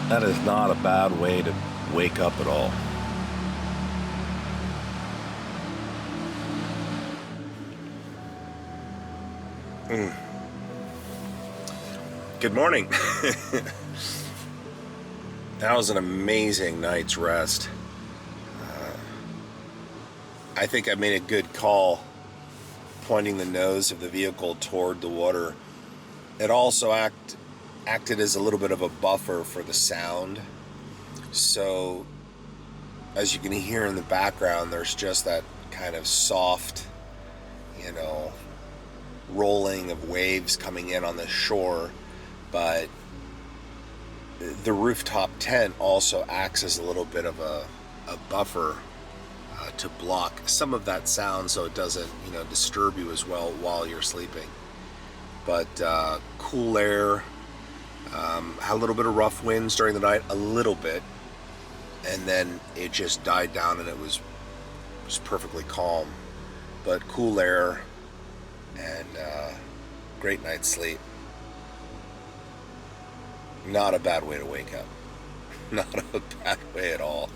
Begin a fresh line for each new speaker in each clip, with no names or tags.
That is not a bad way to wake up at all. Good morning. That was an amazing night's rest. I think I made a good call pointing the nose of the vehicle toward the water. It also acted as a little bit of a buffer for the sound. So, as you can hear in the background, there's just that kind of soft, rolling of waves coming in on the shore. But the rooftop tent also acts as a little bit of a buffer to block some of that sound so it doesn't, disturb you as well while you're sleeping. But cool air, had a little bit of rough winds during the night, a little bit, and then it just died down and it was perfectly calm. But cool air and great night's sleep. Not a bad way to wake up. Not a bad way at all.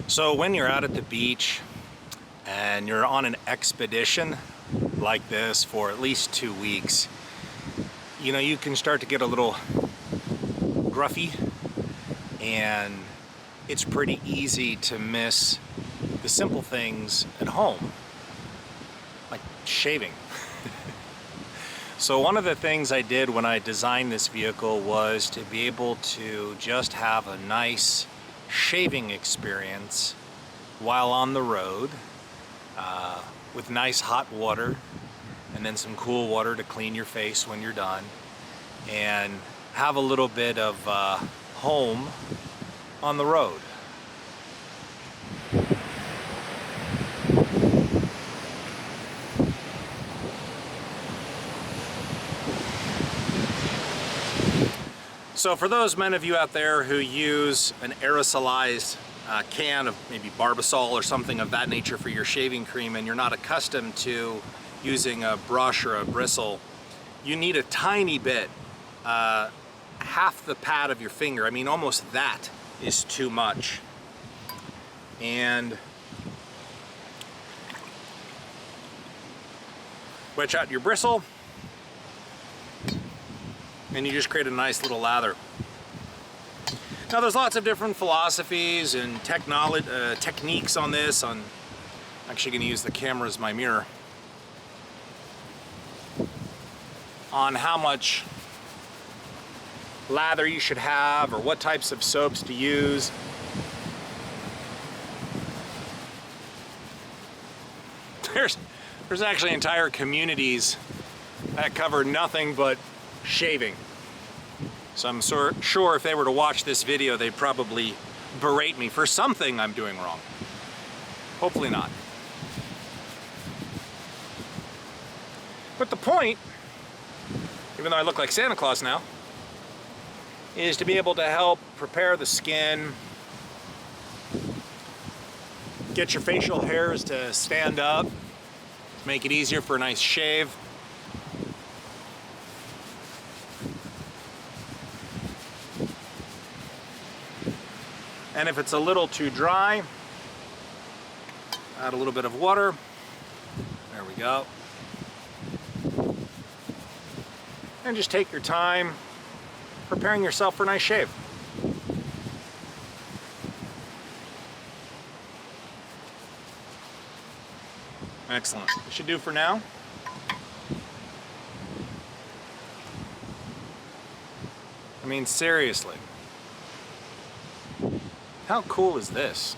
So when you're out at the beach and you're on an expedition like this for at least 2 weeks, you can start to get a little gruffy, and it's pretty easy to miss the simple things at home, like shaving. So one of the things I did when I designed this vehicle was to be able to just have a nice shaving experience while on the road, with nice hot water and then some cool water to clean your face when you're done, and have a little bit of home on the road. So for those men of you out there who use an aerosolized can of maybe Barbasol or something of that nature for your shaving cream, and you're not accustomed to using a brush or a bristle, you need a tiny bit, half the pad of your finger. I mean, almost that is too much. And wedge out your bristle, and you just create a nice little lather. Now there's lots of different philosophies and techniques on this. I'm actually going to use the camera as my mirror, on how much lather you should have or what types of soaps to use. There's actually entire communities that cover nothing but shaving. So I'm sure if they were to watch this video, they'd probably berate me for something I'm doing wrong. Hopefully not. But the point, even though I look like Santa Claus now, is to be able to help prepare the skin, get your facial hairs to stand up, make it easier for a nice shave. And if it's a little too dry, add a little bit of water. There we go. And just take your time preparing yourself for a nice shave. Excellent. That should do for now. I mean, seriously. How cool is this?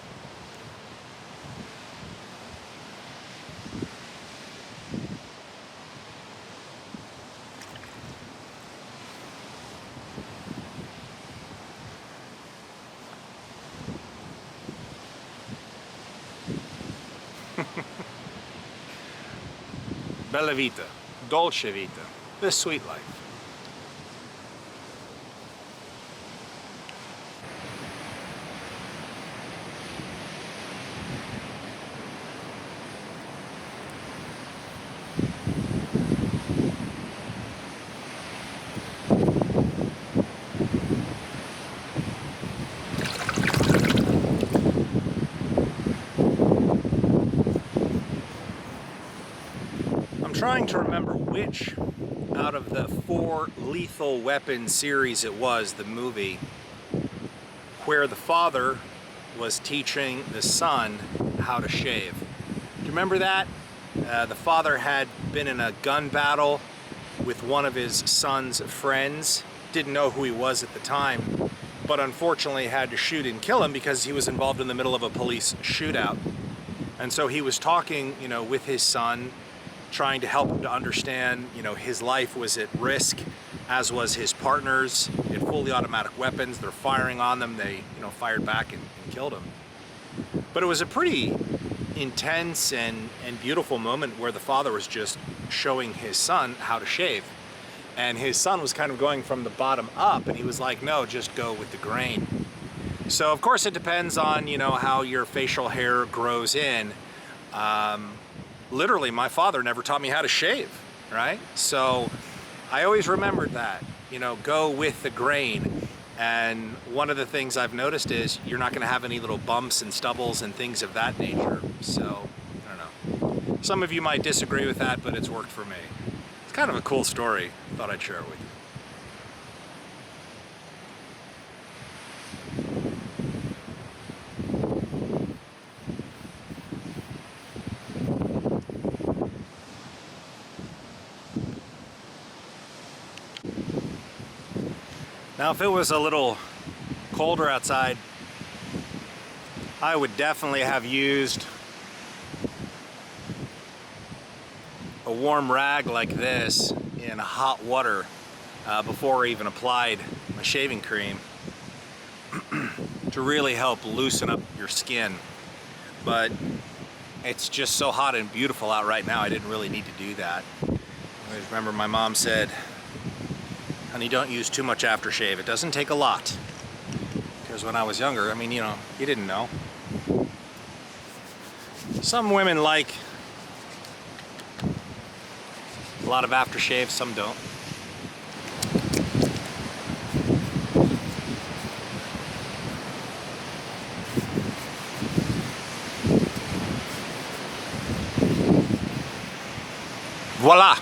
Bella vita, dolce vita, the sweet life. Trying to remember which out of the 4 Lethal Weapon series it was, the movie, where the father was teaching the son how to shave. Do you remember that? The father had been in a gun battle with one of his son's friends, didn't know who he was at the time, but unfortunately had to shoot and kill him because he was involved in the middle of a police shootout. And so he was talking, with his son, trying to help him to understand, his life was at risk, as was his partner's. He had fully automatic weapons. They're firing on them. They, fired back and killed him. But it was a pretty intense and beautiful moment where the father was just showing his son how to shave. And his son was kind of going from the bottom up, and he was like, no, just go with the grain. So of course it depends on, how your facial hair grows in. Literally, my father never taught me how to shave, right? So I always remembered that, go with the grain. And one of the things I've noticed is you're not gonna have any little bumps and stubbles and things of that nature. So, I don't know. Some of you might disagree with that, but it's worked for me. It's kind of a cool story. Thought I'd share it with you. Now, if it was a little colder outside, I would definitely have used a warm rag like this in hot water before I even applied my shaving cream to really help loosen up your skin. But it's just so hot and beautiful out right now, I didn't really need to do that. I remember my mom said, honey, don't use too much aftershave. It doesn't take a lot. Because when I was younger, you didn't know. Some women like a lot of aftershave, some don't. Voila!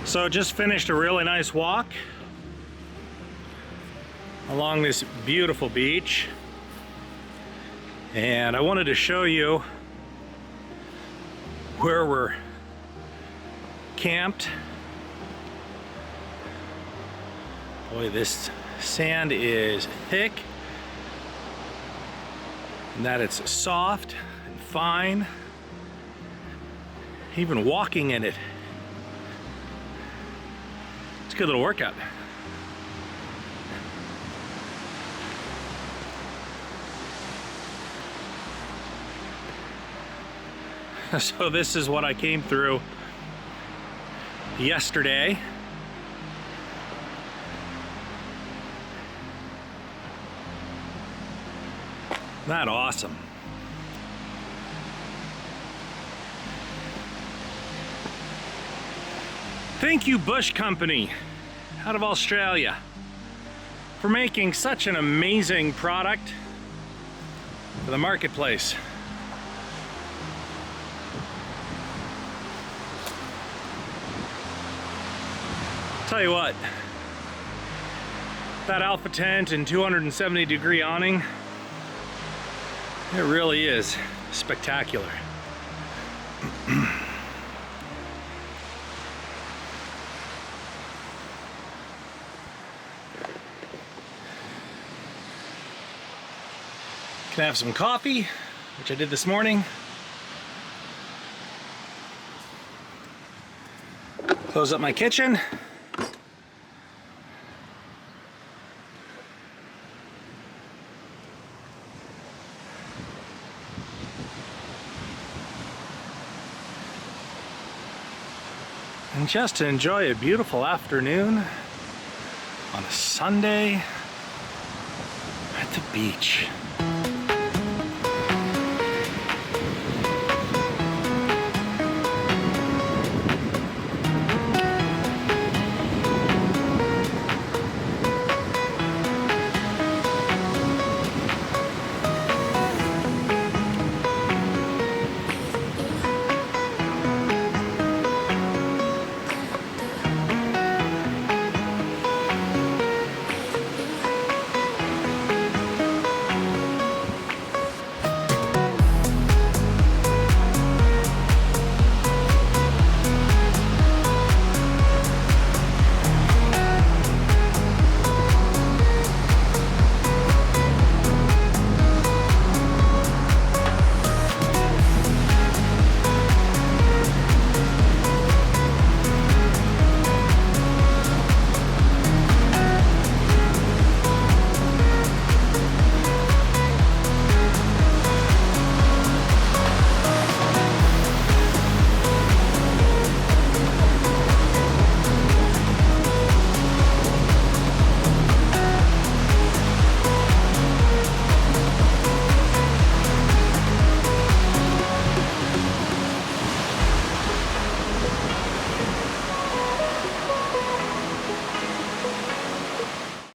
So just finished a really nice walk along this beautiful beach, and I wanted to show you where we're camped. Boy, this sand is thick, and that it's soft and fine. Even walking in it, it's a good little workout. So this is what I came through yesterday. Isn't that awesome? Thank you, Bush Company, out of Australia. for making such an amazing product for the marketplace. Tell you what, that alpha tent and 270-degree awning, it really is spectacular. Can have some coffee, which I did this morning. Close up my kitchen. And just to enjoy a beautiful afternoon on a Sunday at the beach.